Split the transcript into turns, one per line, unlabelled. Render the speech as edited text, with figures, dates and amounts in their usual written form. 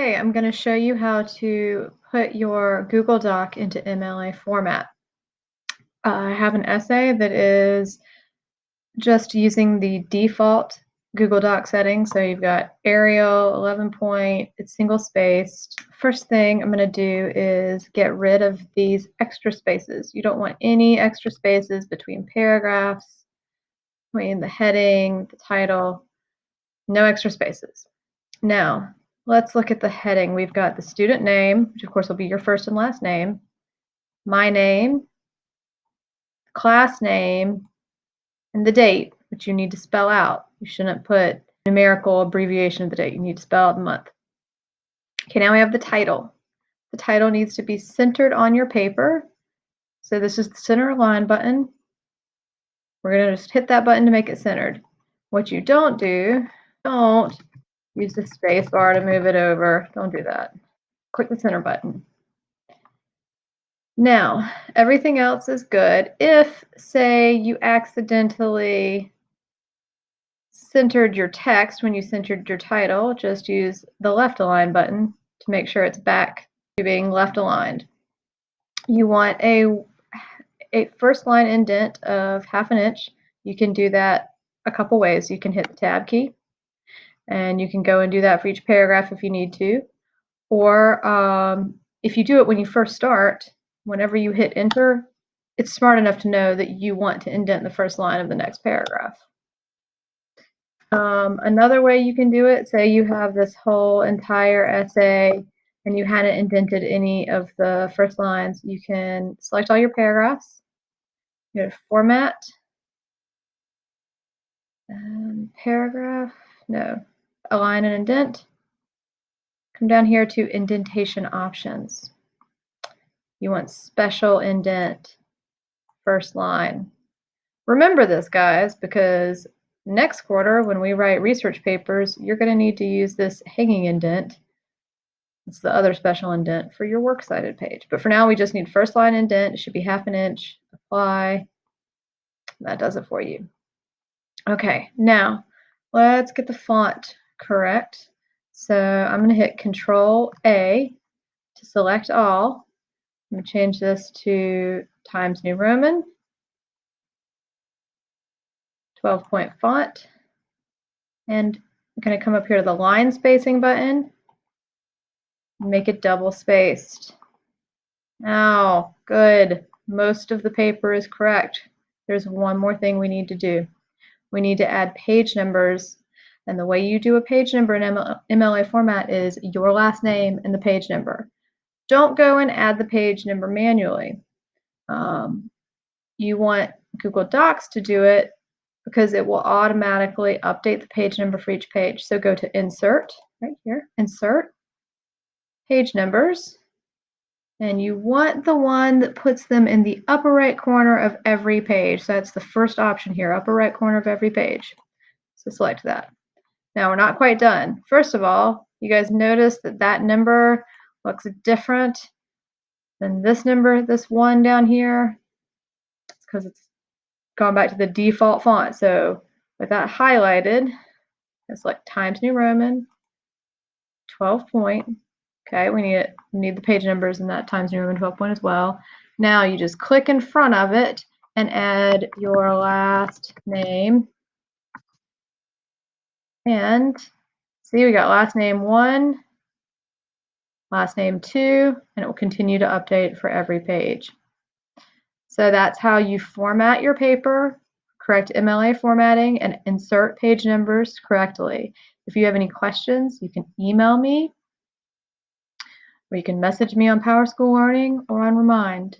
Today I'm going to show you how to put your Google Doc into MLA format. I have an essay that is just using the default Google Doc settings. So you've got Arial, 11 point, it's single spaced. First thing I'm going to do is get rid of these extra spaces. You don't want any extra spaces between paragraphs, between the heading, the title, no extra spaces. Now, let's look at the heading. We've got the student name, which of course will be your first and last name, my name, class name, and the date, which you need to spell out. You shouldn't put numerical abbreviation of the date. You need to spell out the month. Okay, now we have the title. The title needs to be centered on your paper. So this is the center align button. We're going to just hit that button to make it centered. What you don't do, don't use the space bar to move it over. Don't do that. Click the center button. Now, everything else is good. If, say, you accidentally centered your text when you centered your title, just use the left align button to make sure it's back to being left aligned. You want a first line indent of 1/2 inch. You can do that a couple ways. You can hit the tab key, and you can go and do that for each paragraph if you need to. Or if you do it when you first start, whenever you hit enter, it's smart enough to know that you want to indent the first line of the next paragraph. Another way you can do it, say you have this whole entire essay and you hadn't indented any of the first lines, you can select all your paragraphs, go to format, paragraph, no, align and indent. Come down here to indentation options. You want special indent, first line. Remember this, guys, because next quarter, when we write research papers, you're going to need to use this hanging indent. It's the other special indent for your works cited page. But for now, we just need first line indent. It should be 1/2 inch. Apply. That does it for you. Okay, now let's get the font correct. So I'm going to hit Control A to select all. I'm going to change this to Times New Roman, 12-point font, and I'm going to come up here to the line spacing button, make it double spaced. Now, good. Most of the paper is correct. There's one more thing we need to do. We need to add page numbers, and the way you do a page number in MLA format is your last name and the page number. Don't go and add the page number manually. You want Google Docs to do it because it will automatically update the page number for each page. So go to Insert, right here, Insert, Page Numbers, and you want the one that puts them in the upper right corner of every page. So that's the first option here, upper right corner of every page. So select that. Now we're not quite done. First of all, you guys notice that that number looks different than this number, this one down here. It's because it's gone back to the default font. So with that highlighted, it's like Times New Roman, 12-point. Okay, we need the page numbers in that Times New Roman 12-point as well. Now you just click in front of it and add your last name. And see, we got last name 1, last name 2, and it will continue to update for every page. So that's how you format your paper, correct MLA formatting, and insert page numbers correctly. If you have any questions, you can email me, or you can message me on PowerSchool Learning or on Remind.